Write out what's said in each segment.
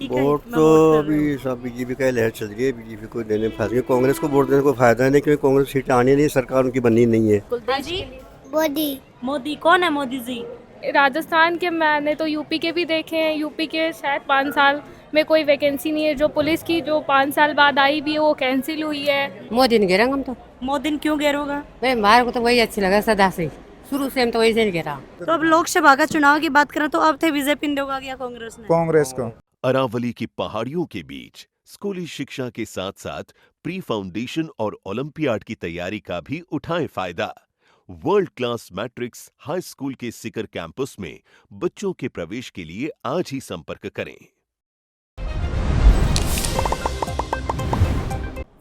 Vote तो अभी सब बीजेपी का ही लहर चल रही है। बीजेपी को देने में फायदा, कांग्रेस को वोट देने को फायदा नहीं, क्योंकि कांग्रेस सीटें आनी नहीं, सरकार उनकी बननी नहीं है। हाँ जी। मोदी। मोदी कौन है मोदी जी? राजस्थान के मैंने तो यूपी के भी देखे हैं। यूपी के शायद 5 साल में कोई वैकेंसी नहीं है। जो पुलिस की जो 5 साल बाद आई भी है वो कैंसिल हुई है। मोदी ने घेरा हम तो। मोदी क्यों घेरोगा? भाई हमारे को तो वही अच्छी लगा सदा से, शुरू से हम तो वही से घेरा। तो अब लोकसभा का चुनाव की बात करें तो अब थे बीजेपी ने होगा या कांग्रेस ने? कांग्रेस को। अरावली की पहाड़ियों के बीच स्कूली शिक्षा के साथ साथ प्री फाउंडेशन और ओलंपियाड की तैयारी का भी उठाएं फायदा। World class matrix high school के सिकर कैंपस में बच्चों के प्रवेश के लिए आज ही संपर्क करें।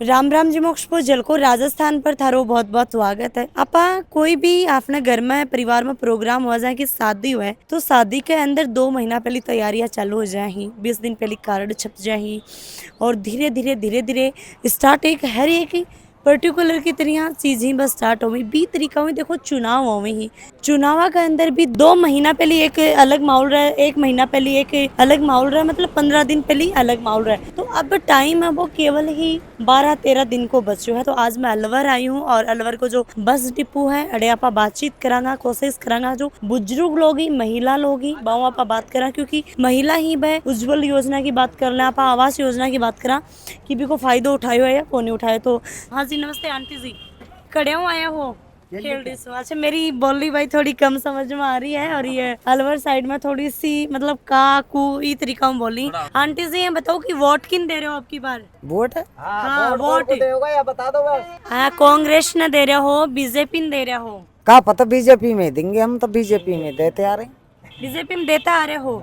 राम राम जी मोक्ष जलको राजस्थान पर थारो बहुत बहुत स्वागत है। आपा कोई भी आपने घर में परिवार में प्रोग्राम हो जाए कि शादी हुआ तो शादी के अंदर 2 महीना पहले तैयारियां चालू हो जाए, 20 दिन पहले कार्ड छप जाए और धीरे धीरे स्टार्ट एक हर एक पर्टिकुलर की तरह चीज़ें बस स्टार्ट हो गई। 20 तरीका में देखो चुनाव हो ही, चुनाव के अंदर भी 2 महीना पहले एक अलग माहौल रहा है, 1 महीना पहले एक अलग माहौल रहा है, मतलब 15 दिन पहले अलग माहौल रहा है। तो अब टाइम है वो केवल ही 12-13 दिन को बच्चों है। तो आज मैं अलवर आई हूँ और अलवर को जो बस डिपो है अड़े आपा बातचीत कराना कोशिश कराना, जो बुजुर्ग लोग ही महिला लोग ही बाऊ आपा बात करा, क्योंकि महिला ही वह उज्जवल योजना की बात कर ले, आपा आवास योजना की बात करा कि भी को फायदा उठायो है या को नहीं उठायो। तो हाँ जी नमस्ते आंटी जी, कड़े हो आया हो खेल रही सो। अच्छा मेरी बोली भाई थोड़ी कम समझ में आ रही है और ये अलवर साइड में थोड़ी सी मतलब का कु ई तरीका में बोली। आंटी जी ये बताओ कि वोट किन दे रहे हो आपकी बार? वोट हाँ वोट या बता दो बस। हाँ कांग्रेस ने दे रहे हो बीजेपी ने दे रहे हो? का पता बीजेपी में देंगे, हम तो बीजेपी में देते आ रहे। बीजेपी में देता आ रहे हो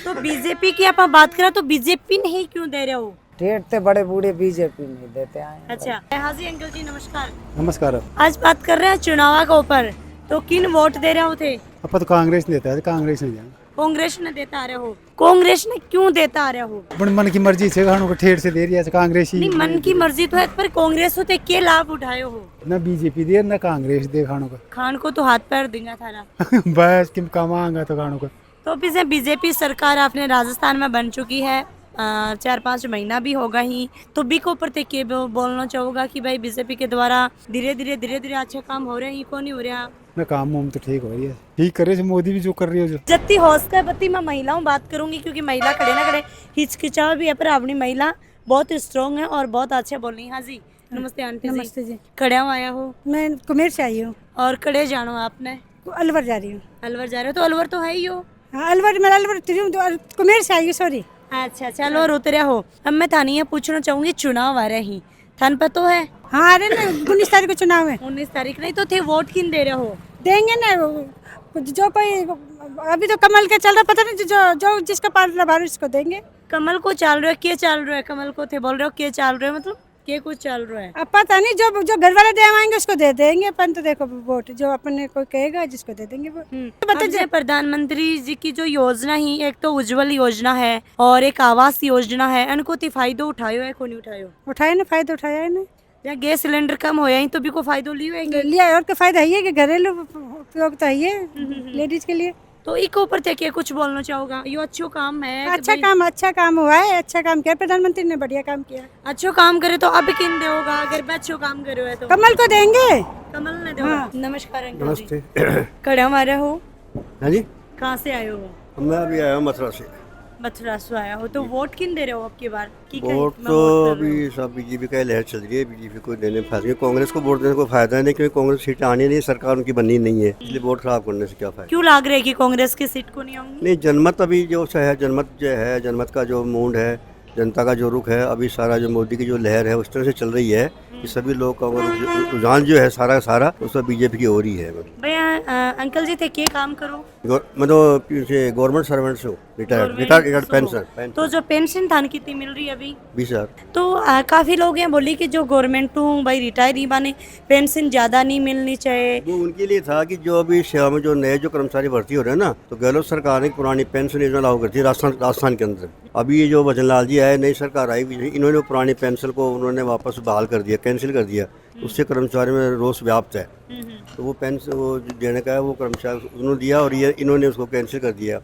तो बीजेपी की आप बात करें तो बीजेपी ने ही क्यों दे रहे हो? टेढ़ते बड़े बूढ़े बीजेपी में देते आए। अच्छा हाँ जी अंकल जी नमस्कार। नमस्कार। आज बात कर रहे हैं चुनाव के ऊपर, तो किन वोट दे रहे हो थे? अब तो कांग्रेस देता है, कांग्रेस नहीं जाना। कांग्रेस ने देता आ रहे हो? कांग्रेस ने क्यों देता आ रहे हो? अपन मन की मर्जी से खानों को ठेठ से दे रही है कांग्रेस ही। नहीं मन की मर्जी तो है, पर कांग्रेस होते क्या लाभ उठाए हो? न बीजेपी दे न कांग्रेस दे खानों को। खान को तो हाथ पैर देगा थारा बस किम कमाएंगा तो खानों को। तो पीछे बीजेपी सरकार अपने राजस्थान में बन चुकी है, 4-5 महीना भी होगा ही, तो बी को ऊपर के बोलना चाहूँगा कि भाई बीजेपी के द्वारा धीरे धीरे अच्छे काम हो रहे हैं, कौन नहीं हो रहा? न काम वाम तो ठीक हो रही है, ठीक करे मोदी भी जो कर रही है। जो जत्ती हौसला बत्ती मैं महिलाओं बात करूंगी, क्योंकि महिला खड़े ना खड़े हिचकिचाव भी है, पर अपनी महिला बहुत स्ट्रॉन्ग है और बहुत अच्छे बोल रही है। हाँ जी नमस्ते आंटी जी। नमस्ते जी। खड़े आया हो? मैं कुमेर से आई हूँ और कड़े जानो आपने? अलवर जा रही हूँ। अलवर जा रहे हो? तो अलवर तो है ही हो। हाँ अलवर मैं अलवर कुमेर से आई हूँ, सॉरी। अच्छा चलो और उतरे हो। अब मैं थानी ये पूछना चाहूंगी, चुनाव आ रहे ही थान पता है? हाँ अरे ना 19 तारीख को चुनाव है। 19 तारीख नहीं तो थे वोट किन दे रहे हो? देंगे ना जो कोई, अभी तो कमल के चल रहा, पता नहीं जो जो जिसका पार्टी बार उसको देंगे। कमल को चल रहा है? क्या चल रहा है? कमल को थे बोल रहे हो क्या चल रहा है, मतलब क्या कुछ चल रहा है? अब पता नहीं, जो जो घर वाले दे आएंगे उसको दे देंगे अपन। तो देखो वोट जो अपने को कहेगा जिसको दे देंगे वो। अब जो प्रधानमंत्री जी की जो योजना ही, एक तो उज्जवल योजना है और एक आवास योजना है, इनको तो फायदा उठायो है को नहीं उठायो? उठाए ना, फायदा उठाया है ना। या गैस सिलेंडर कम हो ही तो भी को फायदा लियो लिया, और क्या फायदा है कि घरेलू उपयोग तो है लेडीज के लिए। तो एक ऊपर थे क्या कुछ बोलना चाहोगा? ये अच्छा काम है, अच्छा काम हुआ है, अच्छा काम किया प्रधानमंत्री ने, बढ़िया काम किया। अच्छा काम करे तो अब किन देगा? अगर अच्छा काम करे है तो कमल को देंगे। कमल ने देगा। हाँ। नमस्कार अंकल जी। नमस्ते। खड़े हमारे हो? हाँ जी कहाँ से आए हो? मैं अभी आया हूँ मथुरा से। मथुरा से आया हो, तो वोट किन दे रहे हो आपकी बार? वोट तो अभी सब बीजेपी का ही लहर चल रही है। बीजेपी को देने में फायदा, कांग्रेस को वोट देने को फायदा नहीं, क्योंकि कांग्रेस सीटें आनी नहीं, सरकार उनकी बननी नहीं है, इसलिए वोट खराब करने से क्या फायदा। क्यों लग रहा है कि कांग्रेस की सीट को नहीं आऊंगी? नहीं, जनमत अभी जो है, जनमत का जो मूड है, जनता का जो रुख है, अभी सारा जो मोदी की जो लहर है उस तरह से चल रही है कि सभी लोग का रुझान जो है सारा उस पर बीजेपी की हो रही है। भैया अंकल जी थे क्या काम करो? मैं तो गवर्नमेंट सर्वेंट से हूँ, रिटायर्ड पेंशन। तो जो पेंशन थान कितनी मिल रही है अभी? 20,000। तो काफी लोग हैं बोली कि जो गवर्नमेंट हूँ भाई रिटायर ही माने पेंशन ज्यादा नहीं मिलनी चाहिए। वो उनके लिए था कि जो अभी सेवा में जो नए जो कर्मचारी भर्ती हो रहे हैं ना, तो गहलोत सरकार ने पुरानी पेंशन योजना लागू कर दी राजस्थान के अंदर। अभी ये जो भजन लाल जी आए, नई सरकार आई, इन्होंने पुरानी पेंशन को उन्होंने वापस बहाल कर दिया, कैंसिल कर दिया, उससे कर्मचारी में रोष व्याप्त है। तो वो पेंशन वो जो देने का है वो कर्मचारी उन्होंने दिया और ये इन्होंने उसको कैंसिल कर दिया।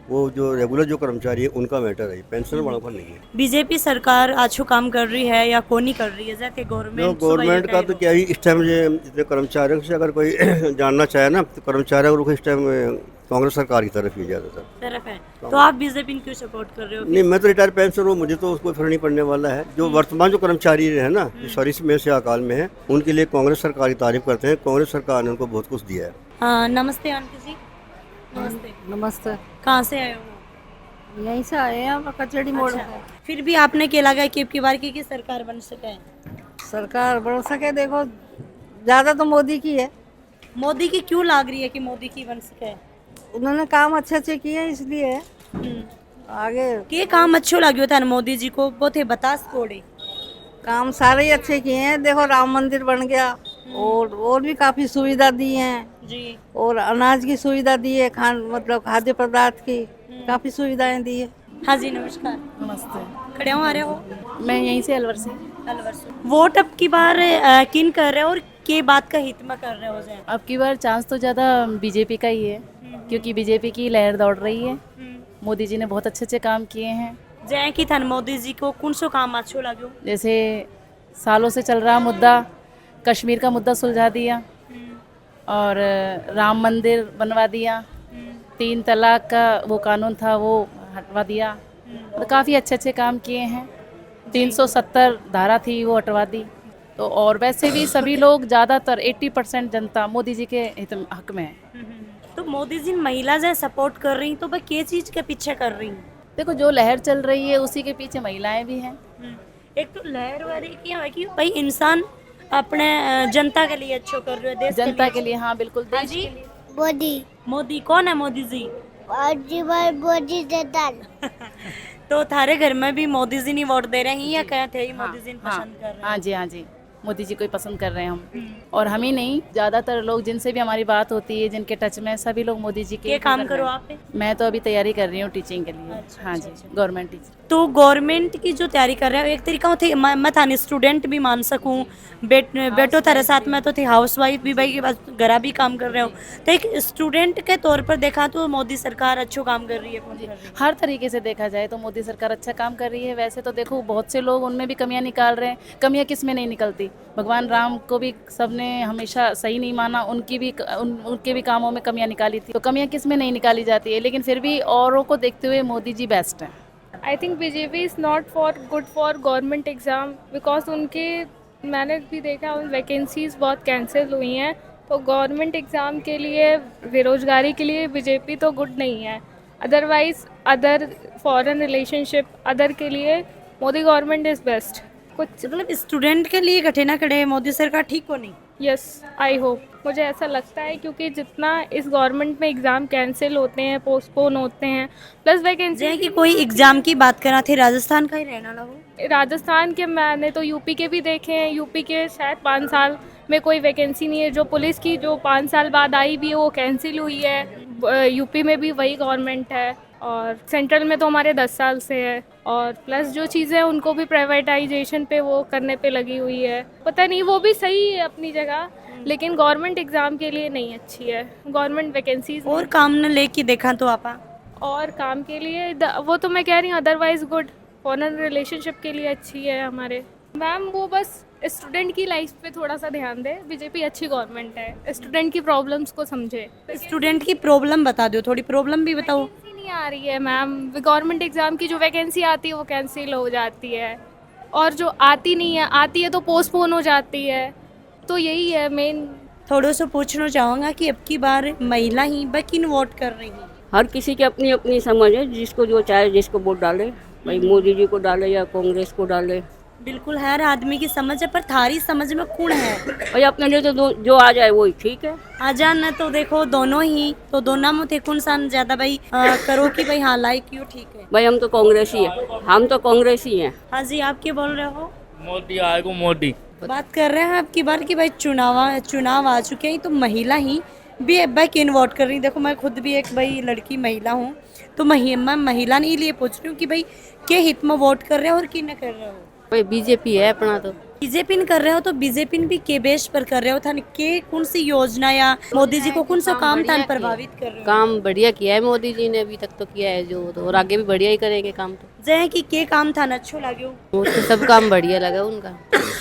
वो जो रेगुलर जो कर्मचारी है उनका मैटर है, पेंशन वालों का नहीं है। बीजेपी सरकार अच्छो काम कर रही है या कोनी कर रही है जैसे जो गवर्नमेंट गवर्नमेंट का तो क्या ही इस टाइम जितने कर्मचारियों से अगर कोई जानना चाहे ना तो कर्मचारियों को इस टाइम कांग्रेस सरकार की तरफ ही ज़्यादातर तरफ है। तो आप बीजेपी क्यों सपोर्ट कर रहे हो? नहीं, मैं तो रिटायर पेंशन हूँ, मुझे तो उसको फर्क नहीं पड़ने वाला है। जो वर्तमान जो कर्मचारी है ना जो सर्विस में से अकाल में है उनके लिए कांग्रेस सरकार की तारीफ करते हैं। कांग्रेस सरकार ने उनको बहुत कुछ दिया है। हाँ, नमस्ते आंटी जी। नमस्ते। नमस्ते। कहाँ से आए हो? यहीं से आए हैं, कचड़ी मोड़ अच्छा। से। फिर भी आपने क्या लगा कि अब की बार की सरकार बन सके? सरकार बढ़ सके, देखो ज़्यादा तो मोदी की है। मोदी की क्यों लग रही है कि मोदी की बन सके? उन्होंने काम अच्छे अच्छे किए हैं इसलिए है। आगे के काम अच्छो लाग्यो था मोदी जी को वो थे बतास कोड़े काम सारे ही अच्छे किए हैं। देखो राम मंदिर बन गया और भी काफ़ी सुविधा दी हैं जी। और अनाज की सुविधा दी है, मतलब खाद्य पदार्थ की काफ़ी सुविधाएं दी है। हाँ जी, नमस्कार। नमस्ते। खड़े हो आ रहे हो? मैं यहीं से अलवर से। अलवर से। वोट अब की बार किन कर रहे हो और के बात का हित में कर रहे हो जाए? अब की बार चांस तो ज़्यादा बीजेपी का ही है क्योंकि बीजेपी की लहर दौड़ रही है। मोदी जी ने बहुत अच्छे अच्छे काम किए हैं। जय की थन मोदी जी को कौन सो काम अच्छो लाग्यो? जैसे सालों से चल रहा मुद्दा, कश्मीर का मुद्दा सुलझा दिया और राम मंदिर बनवा दिया, 3 तलाक का वो कानून था वो हटवा दिया। तो काफ़ी अच्छे अच्छे काम किए हैं। 370 धारा थी वो हटवा दी। तो और वैसे भी सभी लोग ज़्यादातर 80% जनता मोदी जी के हक में है। तो मोदी जी महिला जैसे सपोर्ट कर रही तो वह के चीज के पीछे कर रही? देखो जो लहर चल रही है उसी के पीछे महिलाएं भी हैं। एक तो लहर वाली क्या है कि भाई इंसान अपने जनता के लिए अच्छो कर रहे हो, देश जनता के लिए। हाँ बिल्कुल, हाँ देश जी। के लिए। मोदी मोदी कौन है? मोदी जी मोदी दादा। तो थारे घर में भी मोदी जी नहीं वोट दे रहे हैं या क्या थे ही मोदी जी पसंद कर रहे हैं? हाँ जी, हाँ जी, मोदी जी को ही पसंद कर रहे हैं हम। और हम ही नहीं, ज़्यादातर लोग जिनसे भी हमारी बात होती है, जिनके टच में, सभी लोग मोदी जी के ये काम फेवर करो में। आप? मैं तो अभी तैयारी कर रही हूँ टीचिंग के लिए। हाँ जी, गवर्नमेंट टीचर। तो गवर्नमेंट की जो तैयारी कर रहे हो एक तरीका होती है, मैं थाने स्टूडेंट भी मान सकूं, बेटो थारे साथ में तो थे हाउस वाइफ भी, भाई के पास घरा भी काम कर रहे हो, तो एक स्टूडेंट के तौर पर देखा तो मोदी सरकार अच्छो काम कर रही है। कौन कर रही है? हर तरीके से देखा जाए तो मोदी सरकार अच्छा काम कर रही है। वैसे तो देखो बहुत से लोग उनमें भी कमियां निकाल रहे हैं। कमियां किस में नहीं निकलती? भगवान राम को भी सबने हमेशा सही नहीं माना, उनके भी कामों में कमियां निकाली थी। तो कमियां किस में नहीं निकाली जाती है, लेकिन फिर भी औरों को देखते हुए मोदी जी बेस्ट हैं। I think BJP is not for good for government exam because उनके मैंने भी देखा उन वैकेंसीज़ बहुत कैंसिल हुई हैं। तो गवर्नमेंट एग्ज़ाम के लिए, बेरोज़गारी के लिए बीजेपी तो गुड नहीं है। Otherwise other foreign relationship other के लिए मोदी गवर्नमेंट इज़ बेस्ट। कुछ मतलब स्टूडेंट के लिए कठे ना कठे मोदी सरकार ठीक हो नहीं? यस, आई होप, मुझे ऐसा लगता है क्योंकि जितना इस गवर्नमेंट में एग्ज़ाम कैंसिल होते हैं, पोस्टपोन होते हैं, प्लस वैकेंसी जैसे कि कोई एग्जाम की बात करा थे, राजस्थान का ही रहना लगा। राजस्थान के मैंने तो यूपी के भी देखे हैं। यूपी के शायद 5 साल में कोई वैकेंसी नहीं है। जो पुलिस की जो 5 साल बाद आई भी वो कैंसिल हुई है। यूपी में भी वही गवर्नमेंट है और सेंट्रल में तो हमारे 10 साल से है। और प्लस जो चीज़ें उनको भी प्राइवेटाइजेशन पे वो करने पे लगी हुई है। पता नहीं, वो भी सही है अपनी जगह, लेकिन गवर्नमेंट एग्ज़ाम के लिए नहीं अच्छी है। गवर्नमेंट वैकेंसीज और काम न लेके देखा तो आपा और काम के लिए वो तो मैं कह रही हूँ अदरवाइज गुड, फॉरेन रिलेशनशिप के लिए अच्छी है हमारे। मैम वो बस स्टूडेंट की लाइफ पे थोड़ा सा ध्यान दे। बीजेपी अच्छी गवर्नमेंट है, स्टूडेंट की प्रॉब्लम्स को समझे। स्टूडेंट की प्रॉब्लम बता दो, थोड़ी प्रॉब्लम भी बताओ। वैकेंसी नहीं आ रही है मैम। गवर्नमेंट एग्ज़ाम की जो वैकेंसी आती है वो कैंसिल हो जाती है और जो आती नहीं है, आती है तो पोस्टपोन हो जाती है। तो यही है मेन। थोड़ा सा पूछना चाहूँगा कि अब की बार महिला ही किन वोट कर रही है? हर किसी की अपनी अपनी समझ है, जिसको जो चाहे जिसको वोट डाले, भाई मोदी जी को डाले या कांग्रेस को डाले। बिल्कुल हर आदमी की समझ है, पर थारी समझ में कौन है? भाई अपने लिए तो जो आ जाए वही ठीक है। आ जाना तो देखो दोनों ही, तो दोनों में थे कौन सा ज्यादा भाई करो कि भाई हाँ लाइक क्यों ठीक है? भाई हम तो कांग्रेस ही है, हम तो कांग्रेस ही हैं। हाँ जी, आप क्या बोल रहे हो? मोदी आएगा, मोदी बात कर रहे हैं आपकी बार की भाई चुनाव आ चुके हैं, तो महिला ही भी भाई किन वोट कर रही? देखो मैं खुद भी एक भाई लड़की महिला हूँ, तो मैं महिला नहीं लिए पूछ रही हूँ कि भाई के हित में वोट कर रहे हो और कि न कर रहे हो? भाई बीजेपी है अपना तो। बीजेपी कर रहे हो तो बीजेपी भी के बेस पर कर रहे हो था के कौन सी योजना या मोदी जी को कौन सा काम था प्रभावित कर रहे हो? काम बढ़िया किया है मोदी जी ने अभी तक तो किया है जो, तो और आगे भी बढ़िया ही करेंगे काम तो। जय कि के काम था न अच्छो लाग्यो? मुझे सब काम बढ़िया लगा उनका।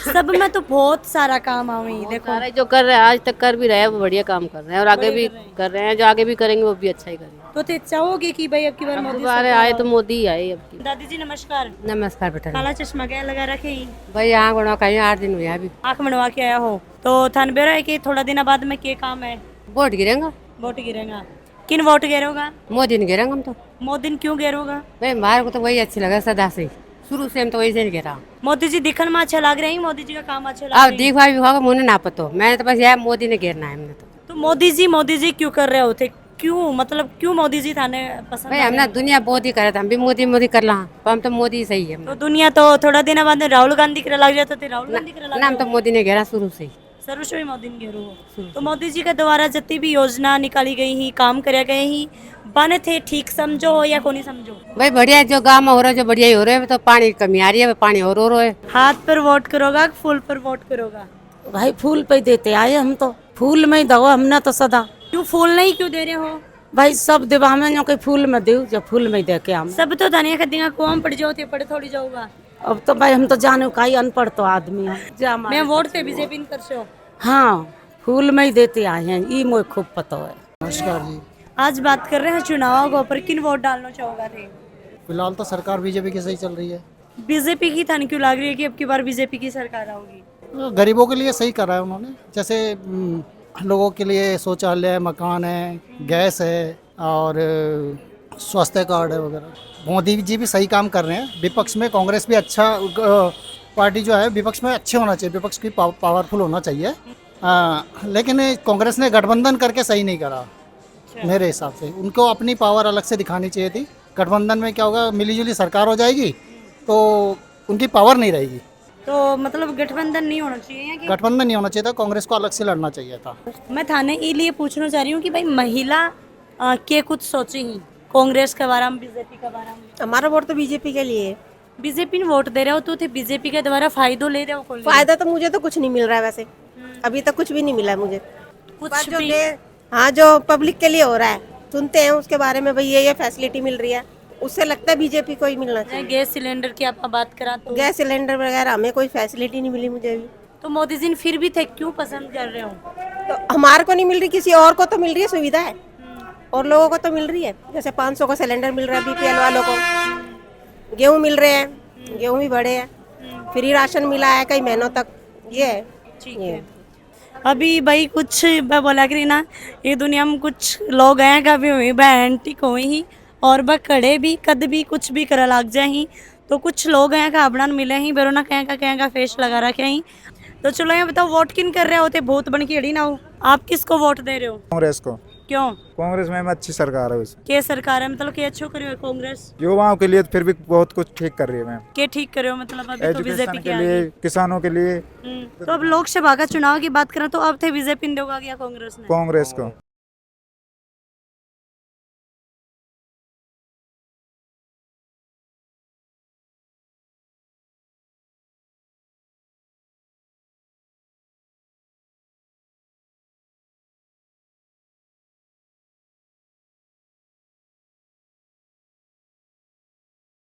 सब में तो बहुत सारा काम आवे देखो सारा जो कर रहे हैं आज तक कर भी रहे हैं वो बढ़िया काम कर रहे हैं और आगे भी कर रहे हैं, जो आगे भी करेंगे वो भी अच्छा ही करेंगे। तो ते चाहोगे कि भाई अब की बार मोदी दोबारा आए तो मोदी ही आए अब की। दादी जी नमस्कार। नमस्कार बेटा। काला चश्मा क्या लगा रखे ही? भाई यहाँ बनवा कहीं 8 दिन हुए अभी। आँख बनवा के आया हो तो थान बेरा है कि थोड़ा दिन बाद में के काम है? वोट गिरेगा। वोट गिरेगा। किन वोट गिरोगा? मोदी ने गिरेगा हम तो। मोदी क्यों गिरोगा? भाई हमारे को तो वही अच्छी लगा सदा से, शुरू से हम तो वही से गिरा। मोदी जी दिखन में अच्छा लग रहे हैं, मोदी जी का काम अच्छा लग अब रहा है। देखा भी होगा मुझे ना पता, मैंने तो बस यह मोदी ने गिरना है हमने तो। मोदी जी क्यों कर रहे होते? क्यों मतलब क्यों मोदी जी थाने पसंद? भाई हमने दुनिया मोदी करे था, हम भी मोदी कर ला, पर हम तो मोदी सही है। तो दुनिया तो थोड़ा दिन बाद राहुल गांधी करे लग जाते थे, राहुल गांधी करे ना हम तो मोदी ने घेरा शुरू से ही। शुरू से ही मोदी ने घेरो। तो मोदी जी के द्वारा जितनी भी योजना निकाली गई ही, काम करे गए ही, बने थे ठीक समझो हो या कोनी समझो? भाई बढ़िया जो गाँव में हो रहा है जो बढ़िया ही हो रहा है, तो पानी की कमी आ रही है, पानी और हो रहा है। हाथ पर वोट करोगा फूल पर वोट करोगा? भाई फूल पे देते आए हम तो, फूल में ही दो हमने तो सदा। क्यों फूल नहीं क्यों दे रहे हो? भाई सब देवा हमें जो कोई फूल में दे, जो फूल में दे के हम सब तो धनिया खदिया कौन पड़ जाओ थे पड़े थोड़ी जाऊंगा। अब तो भाई हम तो जाने का ही अनपढ़ तो आदमी है। मैं वोट पे बीजेपी कर सो। हाँ फूल में ही देते आए हैं, ये मुझे खूब पता है। नमस्कार जी। आज बात कर रहे हैं चुनाव के ऊपर, किन वोट डालना चाहोगा थे? फिलहाल तो सरकार बीजेपी की सही चल रही है। बीजेपी की थान क्यों लग रही है कि अब की बार बीजेपी की सरकार आओगी? गरीबों के लिए सही करा है उन्होंने, जैसे लोगों के लिए शौचालय, मकान है, गैस है और स्वास्थ्य कार्ड है वगैरह। मोदी जी भी सही काम कर रहे हैं। विपक्ष में कांग्रेस भी अच्छा पार्टी जो है विपक्ष में अच्छे होना चाहिए, विपक्ष की पावरफुल होना चाहिए। लेकिन कांग्रेस ने गठबंधन करके सही नहीं करा मेरे हिसाब से। उनको अपनी पावर अलग से दिखानी चाहिए थी। गठबंधन में क्या होगा, मिलीजुली सरकार हो जाएगी तो उनकी पावर नहीं रहेगी। तो मतलब गठबंधन नहीं होना चाहिए या कि? गठबंधन नहीं होना चाहिए था, कांग्रेस को अलग से लड़ना चाहिए था। मैं थाने के लिए पूछना चाह रही हूँ कि भाई महिला के कुछ सोचे ही कांग्रेस के बारे में, बीजेपी के बारे में? हमारा वोट तो बीजेपी के लिए है। बीजेपी ने वोट दे रहे हो तो थे बीजेपी के द्वारा फायदो ले रहे हो? फायदा तो मुझे तो कुछ नहीं मिल रहा है वैसे, अभी तक कुछ भी नहीं मिला है मुझे। कुछ जो भी? हाँ जो पब्लिक के लिए हो रहा है सुनते हैं उसके बारे में, भाई ये फैसिलिटी मिल रही है, उससे लगता है बीजेपी को ही मिलना चाहिए। गैस सिलेंडर की आप बात करा तो गैस सिलेंडर वगैरह हमें कोई फैसिलिटी नहीं मिली मुझे अभी। तो मोदी जी ने फिर भी थे क्यों पसंद कर रहे हो? तो हमारे को नहीं मिल रही, किसी और को तो मिल रही है सुविधा है, और लोगों को तो मिल रही है। जैसे 500 का सिलेंडर मिल रहा है बीपीएल वालों को, गेहूँ मिल रहे हैं, गेहूँ भी बढ़े हैं, फ्री राशन मिला है कई महीनों तक। ये है ठीक है। अभी भाई कुछ मैं बोला करी ना, ये दुनिया में कुछ लोग हैं कभी हुई बहन टिक हुई ही और वह खड़े भी कद भी कुछ भी कर लग जाए ही। तो कुछ लोग हैं का अपना मिले ही बेरो ना कहीं का फेस लगा रखे ही। तो चलो ये बताओ वोट किन कर रहे होते? बहुत बन की अड़ी ना हो, आप किसको वोट दे रहे हो? कांग्रेस को। क्यों? कांग्रेस में अच्छी सरकार है उसमें। के सरकार है मतलब के अच्छो करे कांग्रेस? युवाओं के लिए फिर भी बहुत कुछ ठीक कर रही है मैम। के ठीक करे हो मतलब? अभी तो एजुकेशन बीजेपी के लिए, किसानों के लिए। तो अब लोकसभा का चुनाव की बात करें तो अब थे बीजेपी ने दोगा या कांग्रेस ने? कांग्रेस को।